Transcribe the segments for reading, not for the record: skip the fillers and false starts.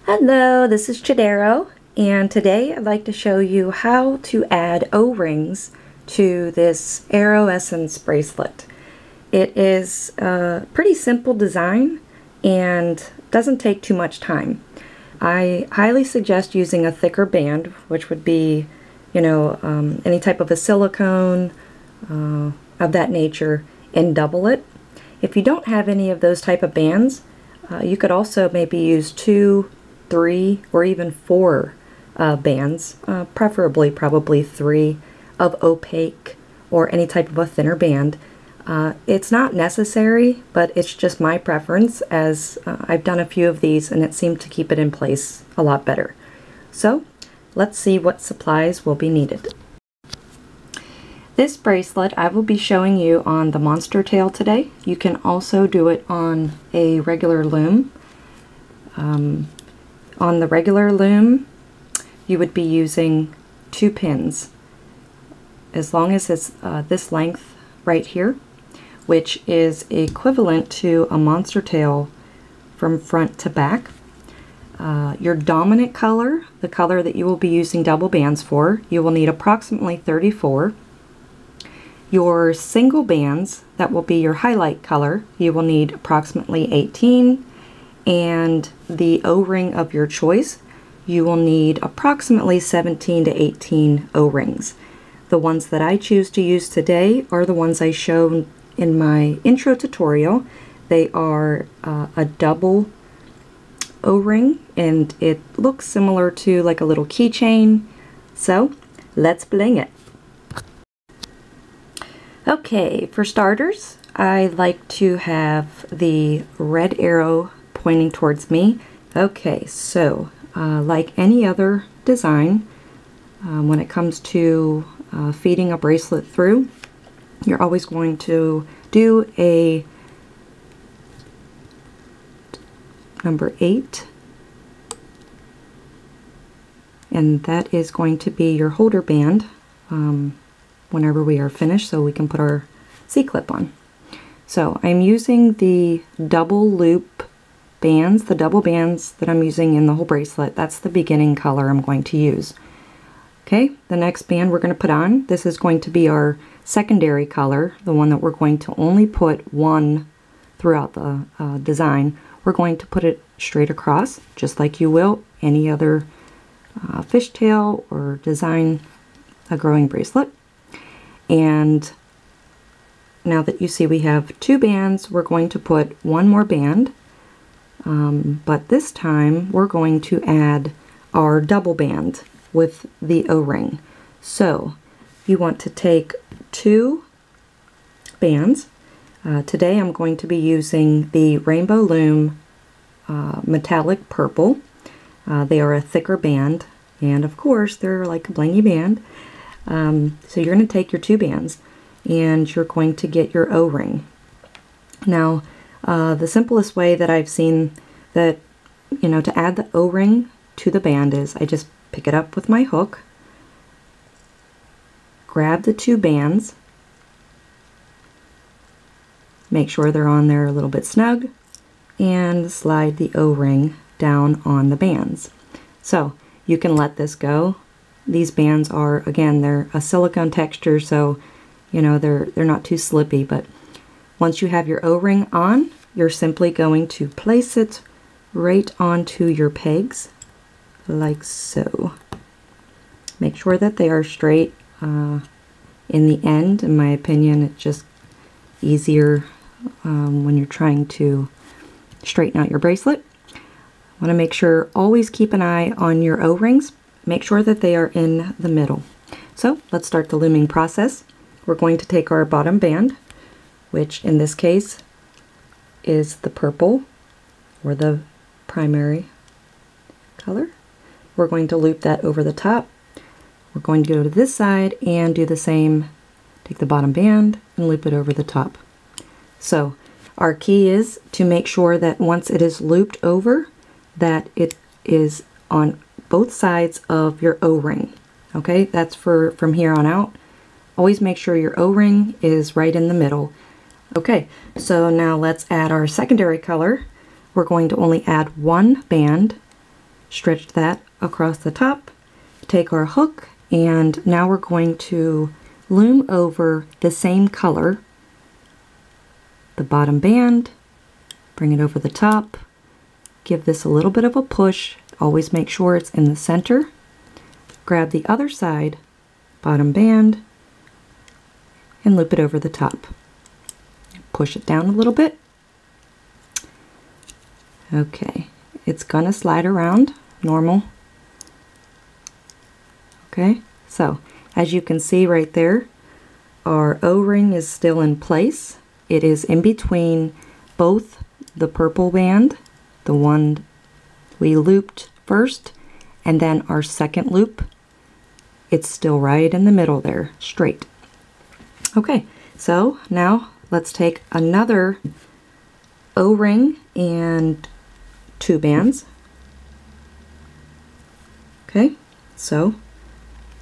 Hello, this is Chidero, and today I'd like to show you how to add O-rings to this Arrow Essence bracelet. It is a pretty simple design and doesn't take too much time. I highly suggest using a thicker band, which would be, any type of a silicone of that nature, and double it. If you don't have any of those type of bands, you could also maybe use 2, 3, or even 4 bands, preferably probably 3 of opaque or any type of a thinner band. It's not necessary, but it's just my preference, as I've done a few of these and it seemed to keep it in place a lot better. So let's see what supplies will be needed. This bracelet I will be showing you on the monster tail today. You can also do it on a regular loom. On the regular loom, you would be using 2 pins, as long as it's this length right here, which is equivalent to a monster tail from front to back. Your dominant color, the color that you will be using double bands for, you will need approximately 34. Your single bands, that will be your highlight color, you will need approximately 18. And the O-ring of your choice, you will need approximately 17 to 18 O-rings. The ones that I choose to use today are the ones I showed in my intro tutorial. They are a double O-ring, and it looks similar to like a little keychain. So let's bling it. Okay, for starters, I like to have the red arrow pointing towards me. Okay, so like any other design, when it comes to feeding a bracelet through, you're always going to do a number 8, and that is going to be your holder band whenever we are finished, so we can put our C-clip on. So I'm using the double loop bands, the double bands that I'm using in the whole bracelet. That's the beginning color I'm going to use. Okay, the next band we're going to put on, this is going to be our secondary color, the one that we're going to only put one throughout the design. We're going to put it straight across, just like you will any other fishtail or design a growing bracelet. And now that you see we have 2 bands, we're going to put one more band. But this time we're going to add our double band with the O-ring. So you want to take 2 bands. Today I'm going to be using the Rainbow Loom metallic purple. They are a thicker band, and of course they're like a blingy band. So you're going to take your 2 bands and you're going to get your O-ring. Now the simplest way that I've seen that, to add the O-ring to the band is I just pick it up with my hook, grab the 2 bands, make sure they're on there a little bit snug, and slide the O-ring down on the bands. So you can let this go. These bands are, again, they're a silicone texture, so they're not too slippy, but once you have your O-ring on, you're simply going to place it right onto your pegs, like so. Make sure that they are straight in the end. In my opinion, it's just easier when you're trying to straighten out your bracelet. Want to make sure, always keep an eye on your O-rings. Make sure that they are in the middle. So let's start the looming process. We're going to take our bottom band, which in this case is the purple, or the primary color. We're going to loop that over the top. We're going to go to this side and do the same. Take the bottom band and loop it over the top. So our key is to make sure that once it is looped over, that it is on both sides of your O-ring. Okay, that's from here on out. Always make sure your O-ring is right in the middle. Okay, so now let's add our secondary color. We're going to only add 1 band stretch that across the top, take our hook, and now we're going to loom over the same color, the bottom band, bring it over the top, give this a little bit of a push, always make sure it's in the center, grab the other side, bottom band, and loop it over the top. Push it down a little bit. Okay, it's gonna slide around, normal. Okay, so as you can see right there, our O-ring is still in place. It is in between both the purple band, the one we looped first, and then our second loop. It's still right in the middle there, straight. Okay, so now let's take another O-ring and 2 bands. Okay, so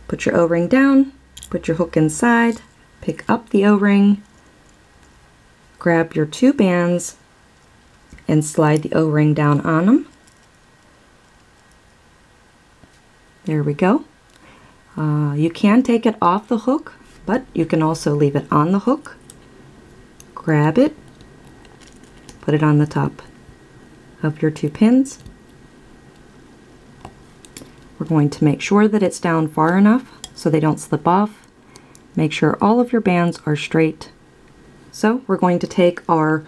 put your O-ring down, put your hook inside, pick up the O-ring, grab your 2 bands, and slide the O-ring down on them. There we go. You can take it off the hook, but you can also leave it on the hook. Grab it, put it on the top of your 2 pins. We're going to make sure that it's down far enough so they don't slip off. Make sure all of your bands are straight. So we're going to take our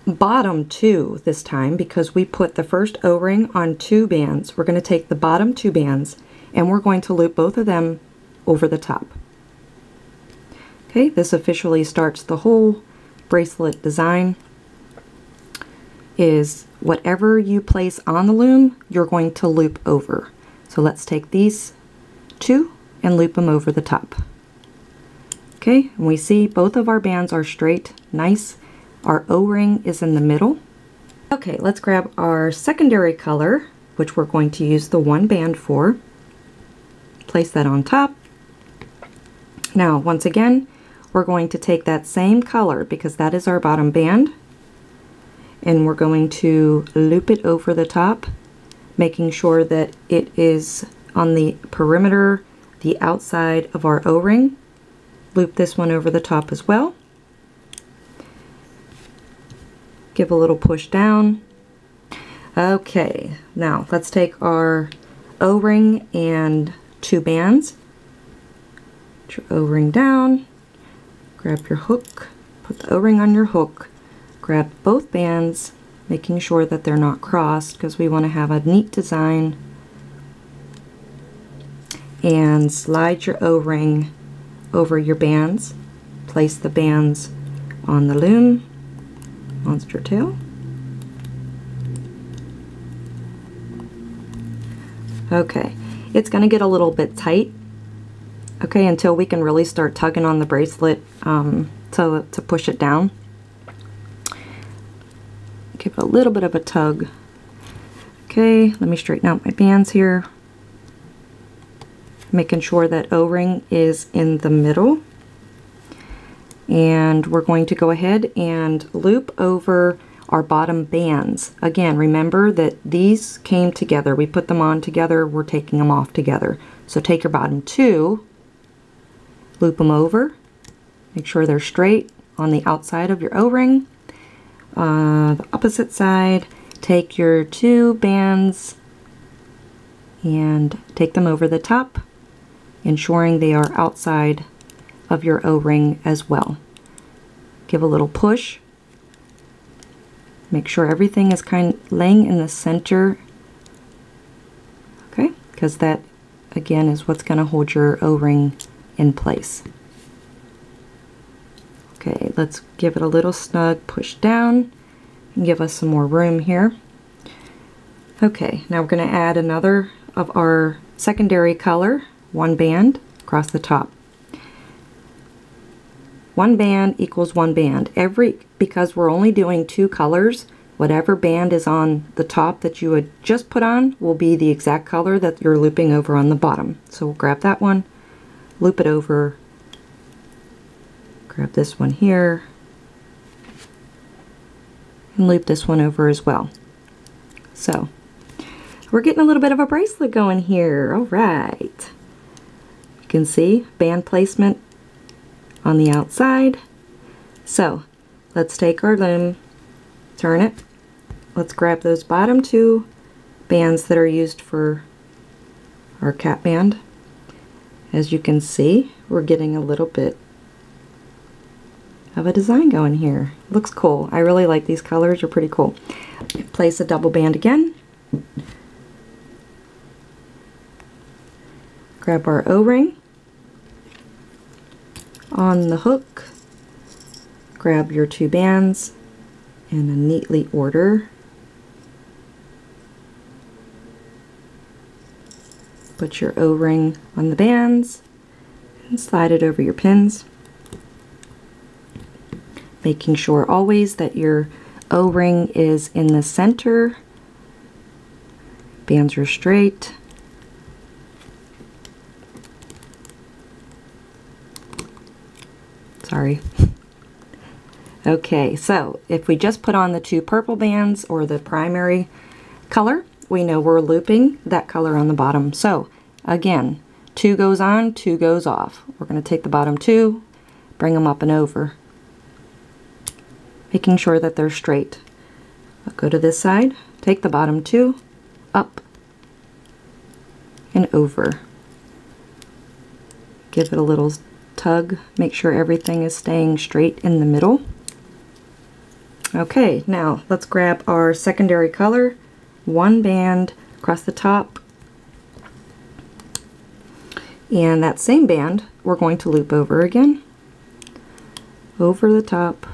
bottom 2 this time because we put the first O-ring on 2 bands. We're going to take the bottom 2 bands and we're going to loop both of them over the top. Okay, this officially starts the whole bracelet design. Is whatever you place on the loom, you're going to loop over. So let's take these 2 and loop them over the top. Okay, and we see both of our bands are straight, nice. Our O-ring is in the middle. Okay, let's grab our secondary color, which we're going to use the 1 band for. Place that on top. Now, once again, we're going to take that same color because that is our bottom band, and we're going to loop it over the top, making sure that it is on the perimeter, the outside of our O-ring. Loop this one over the top as well. Give a little push down. Okay, now let's take our O-ring and 2 bands. Put your O-ring down, grab your hook, put the O-ring on your hook, grab both bands, making sure that they're not crossed because we want to have a neat design, and slide your O-ring over your bands. Place the bands on the loom, monster tail. Okay, it's going to get a little bit tight, okay, until we can really start tugging on the bracelet to push it down. Give it a little bit of a tug. Okay, let me straighten out my bands here. Making sure that O-ring is in the middle. And we're going to go ahead and loop over our bottom bands. Again, remember that these came together. We put them on together, we're taking them off together. So take your bottom 2, loop them over, make sure they're straight on the outside of your O-ring. The opposite side, take your 2 bands and take them over the top, ensuring they are outside of your O-ring as well. Give a little push. Make sure everything is kind of laying in the center, okay, because that again is what's going to hold your O-ring in place. Okay, let's give it a little snug push down and give us some more room here. Okay, now we're going to add another of our secondary color, 1 band across the top. 1 band equals 1 band. Because we're only doing 2 colors, whatever band is on the top that you would just put on will be the exact color that you're looping over on the bottom. So we'll grab that one, loop it over, grab this one here, and loop this one over as well. So We're getting a little bit of a bracelet going here. All right. You can see band placement on the outside. So let's take our loom, turn it. Let's grab those bottom two bands that are used for our cap band. As you can see, we're getting a little bit of a design going here. Looks cool. I really like these colors. They're pretty cool. Place a double band again. Grab our O-ring on the hook. Grab your two bands in a neatly order. Put your O-ring on the bands and slide it over your pins. Making sure always that your O-ring is in the center. Bands are straight. Sorry. Okay, so if we just put on the two purple bands or the primary color, we know we're looping that color on the bottom. So again, two goes on, two goes off. We're going to take the bottom two, bring them up and over, making sure that they're straight. I'll go to this side, take the bottom two, up and over. Give it a little tug, make sure everything is staying straight in the middle. Okay, now let's grab our secondary color, one band across the top, and that same band we're going to loop over again, over the top,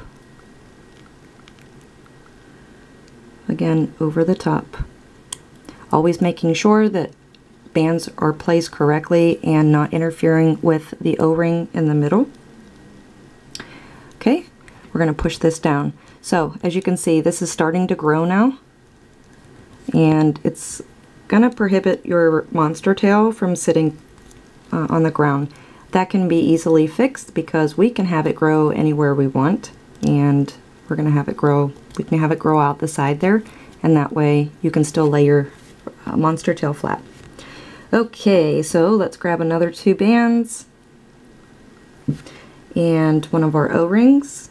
again over the top, always making sure that bands are placed correctly and not interfering with the O-ring in the middle. Okay, we're going to push this down. So as you can see, this is starting to grow now, and it's going to prohibit your monster tail from sitting on the ground. That can be easily fixed because we can have it grow anywhere we want, and we're going to have it grow, we can have it grow out the side there, and that way you can still lay your monster tail flat. Okay, so let's grab another two bands and one of our O-rings.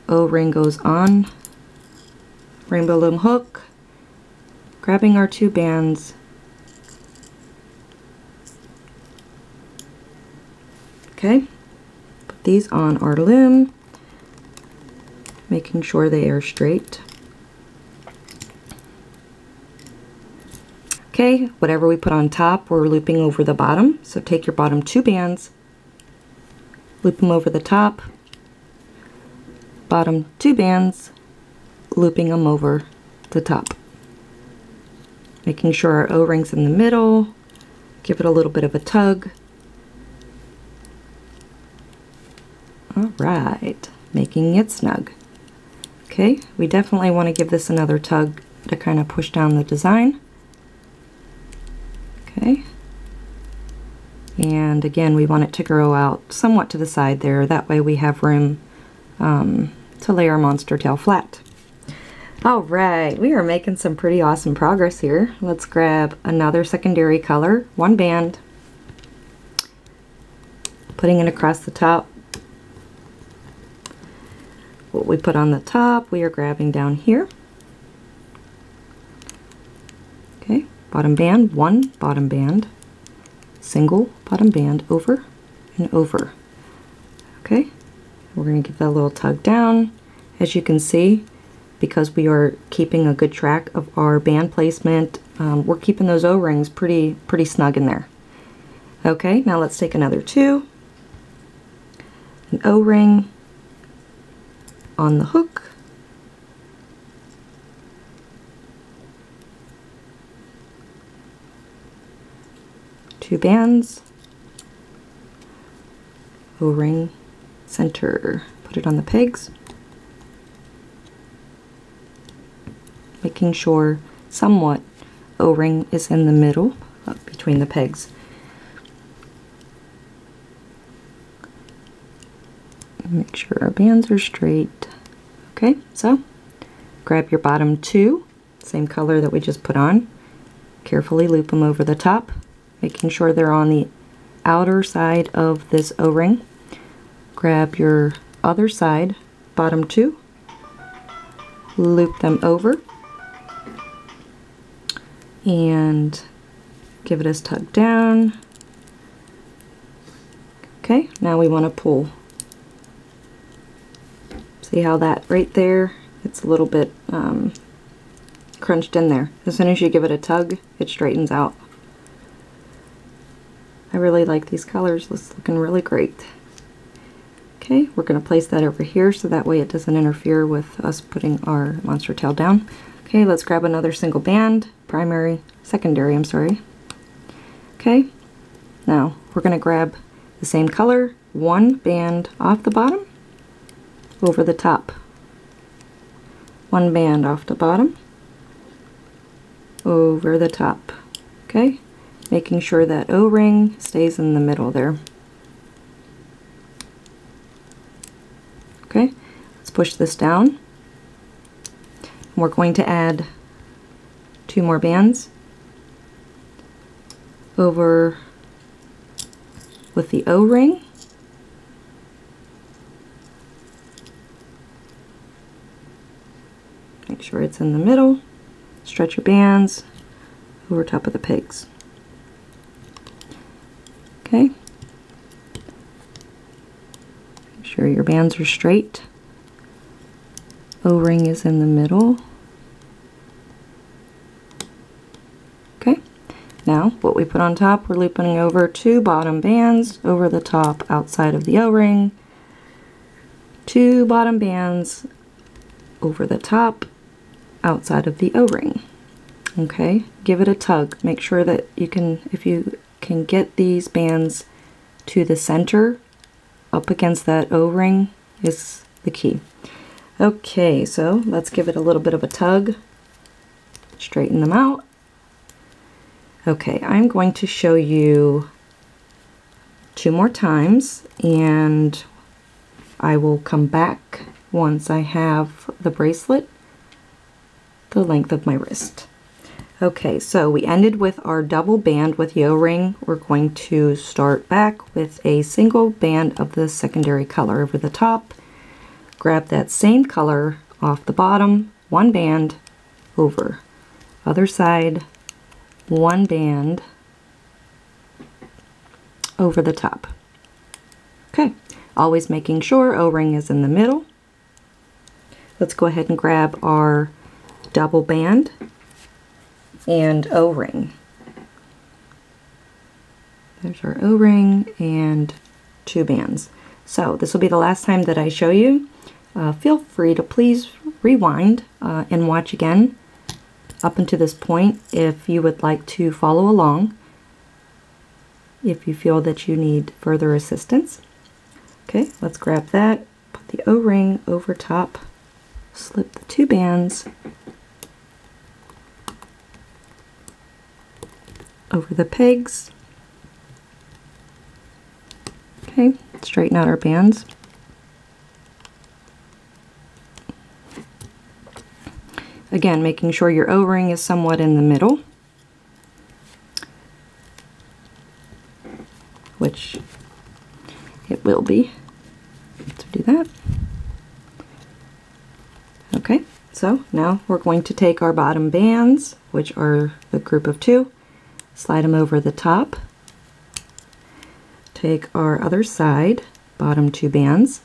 O-ring goes on Rainbow Loom hook, grabbing our two bands, okay, put these on our loom, making sure they are straight. Okay, whatever we put on top, we're looping over the bottom. So take your bottom two bands, loop them over the top, bottom two bands, looping them over the top. Making sure our O-ring's in the middle, give it a little bit of a tug. All right, making it snug. Okay, we definitely want to give this another tug to kind of push down the design. Okay, and again we want it to grow out somewhat to the side there, that way we have room to lay our monster tail flat. Alright, we are making some pretty awesome progress here. Let's grab another secondary color, one band, putting it across the top. What we put on the top we are grabbing down here. Okay, bottom band, one bottom band, single bottom band, over and over. Okay, we're going to give that a little tug down. As you can see, because we are keeping a good track of our band placement, we're keeping those O-rings pretty snug in there. Okay, now let's take another two, an O-ring on the hook, two bands, O-ring center, put it on the pegs, making sure somewhat O-ring is in the middle between the pegs. Make sure our bands are straight. Okay, so grab your bottom two same color that we just put on. Carefully loop them over the top, making sure they're on the outer side of this O-ring. Grab your other side, bottom two, loop them over, and give it a tug down. Okay, now we want to pull. See how that right there, it's a little bit crunched in there. As soon as you give it a tug, it straightens out. I really like these colors. It's looking really great. Okay, we're going to place that over here so that way it doesn't interfere with us putting our monster tail down. Okay, let's grab another single band, secondary, I'm sorry. Okay, now we're going to grab the same color, one band off the bottom, over the top. One band off the bottom, over the top. Okay, making sure that O-ring stays in the middle there. Okay, let's push this down. We're going to add 2 more bands over with the O-ring. Make sure it's in the middle. Stretch your bands over top of the pigs. Okay. Make sure your bands are straight. O-ring is in the middle. Okay. Now, what we put on top, we're looping over 2 bottom bands over the top outside of the O-ring. 2 bottom bands over the top outside of the O-ring. Okay, give it a tug. Make sure that you can, if you can get these bands to the center up against that O-ring is the key. Okay, so let's give it a little bit of a tug. Straighten them out. Okay, I'm going to show you 2 more times and I will come back once I have the bracelet the length of my wrist. Okay, so we ended with our double band with the O-ring. We're going to start back with a single band of the secondary color over the top. Grab that same color off the bottom, 1 band over. Other side, 1 band over the top. Okay, always making sure O-ring is in the middle. Let's go ahead and grab our double band and O-ring. There's our O-ring and 2 bands. So this will be the last time that I show you. Feel free to please rewind and watch again up until this point if you would like to follow along, if you feel that you need further assistance. Okay, let's grab that, put the O-ring over top, slip the 2 bands over the pegs. Okay, straighten out our bands. Again, making sure your O-ring is somewhat in the middle, which it will be. Let's do that. Okay, so now we're going to take our bottom bands, which are the group of 2, slide them over the top. Take our other side, bottom 2 bands,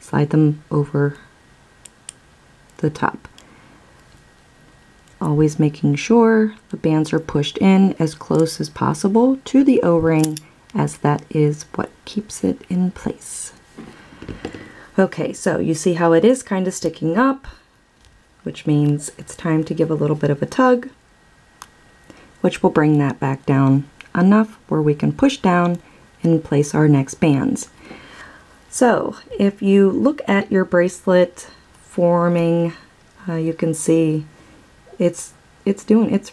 slide them over the top. Always making sure the bands are pushed in as close as possible to the O-ring, as that is what keeps it in place. Okay, so you see how it is kind of sticking up, which means it's time to give a little bit of a tug, which will bring that back down enough where we can push down and place our next bands. So if you look at your bracelet forming, you can see it's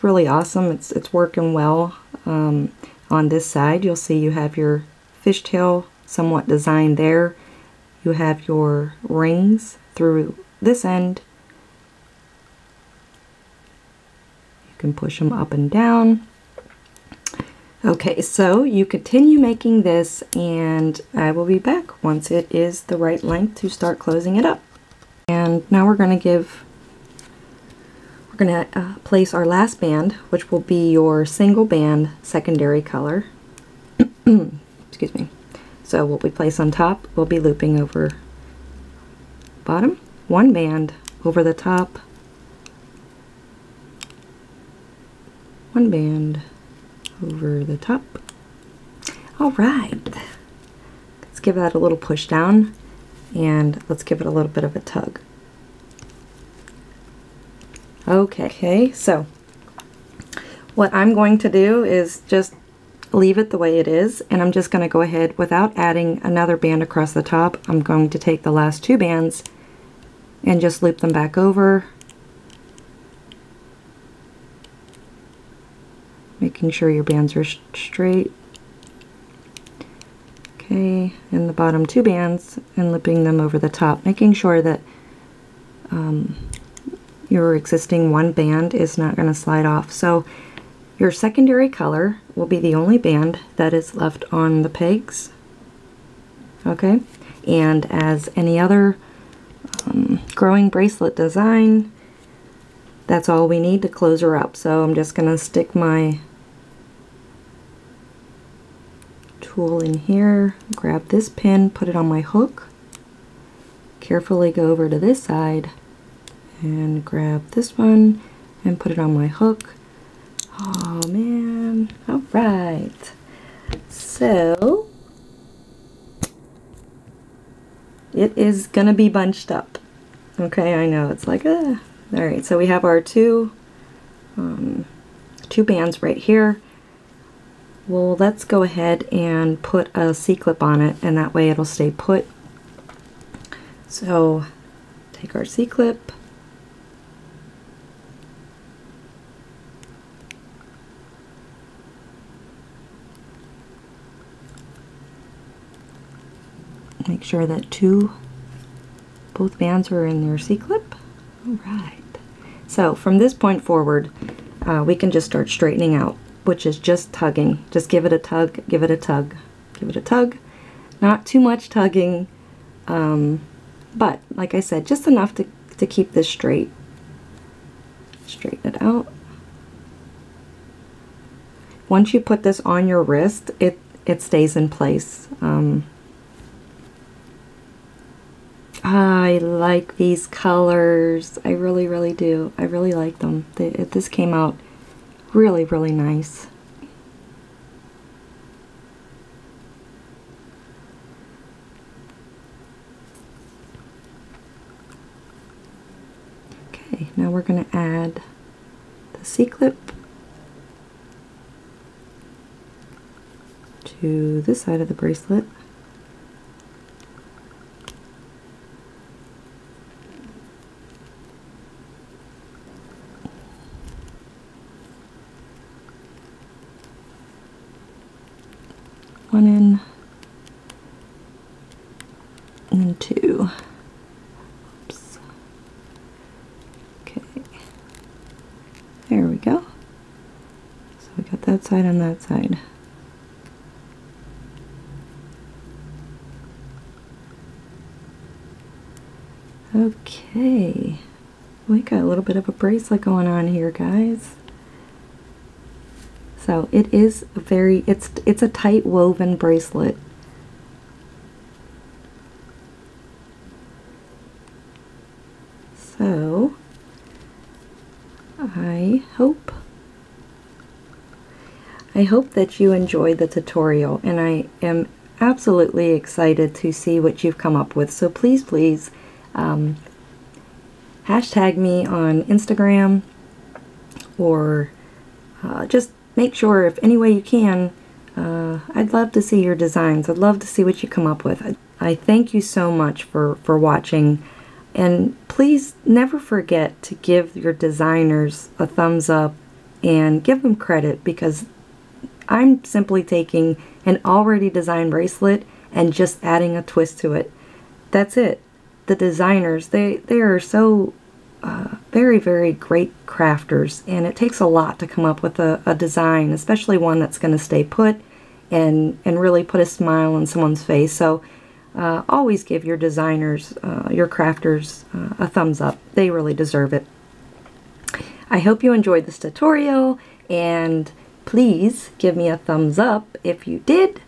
really awesome. It's working well. On this side, you'll see you have your fishtail somewhat designed there. You have your rings through this end, can push them up and down. Okay, so you continue making this and I will be back once it is the right length to start closing it up. And now we're going to place our last band, which will be your single band secondary color. Excuse me. So what we place on top, we'll be looping over bottom, one band over the top, one band over the top. All right, let's give that a little push down and let's give it a little bit of a tug. Okay, so what I'm going to do is just leave it the way it is, and I'm just going to go ahead without adding another band across the top. I'm going to take the last two bands and just loop them back over, making sure your bands are straight. Okay, and the bottom two bands and looping them over the top, making sure that your existing one band is not going to slide off. So your secondary color will be the only band that is left on the pegs. Okay, and as any other growing bracelet design, that's all we need to close her up. So I'm just going to stick my tool in here, grab this pin, put it on my hook, carefully go over to this side and grab this one and put it on my hook. Oh man, all right. So it is gonna be bunched up. Okay, I know, it's like, all right, so we have our two bands right here. Well, let's go ahead and put a C-clip on it, and that way it'll stay put. So take our C-clip, make sure that both bands are in their C-clip. All right. So from this point forward, we can just start straightening out, which is just tugging. Just give it a tug, give it a tug, give it a tug. Not too much tugging, but like I said, just enough to keep this straight. Straighten it out. Once you put this on your wrist, it stays in place. I like these colors. I really, really do. I really like them. This came out really, really nice. Okay, now we're going to add the C-clip to this side of the bracelet. One in and then two. Oops. Okay, there we go. So we got that side and that side. Okay, we got a little bit of a bracelet going on here, guys. So it is it's a tight woven bracelet. So I hope that you enjoyed the tutorial, and I am absolutely excited to see what you've come up with. So please hashtag me on Instagram, or just make sure, if any way you can, I'd love to see your designs. I'd love to see what you come up with. I thank you so much for watching, and please never forget to give your designers a thumbs up and give them credit, because I'm simply taking an already designed bracelet and just adding a twist to it. That's it. The designers, they are so very, very great crafters, and it takes a lot to come up with a design, especially one that's going to stay put and really put a smile on someone's face. So always give your designers, your crafters, a thumbs up. They really deserve it. I hope you enjoyed this tutorial, and please give me a thumbs up if you did,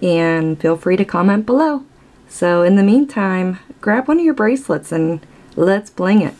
and feel free to comment below. So in the meantime, grab one of your bracelets and let's bling it.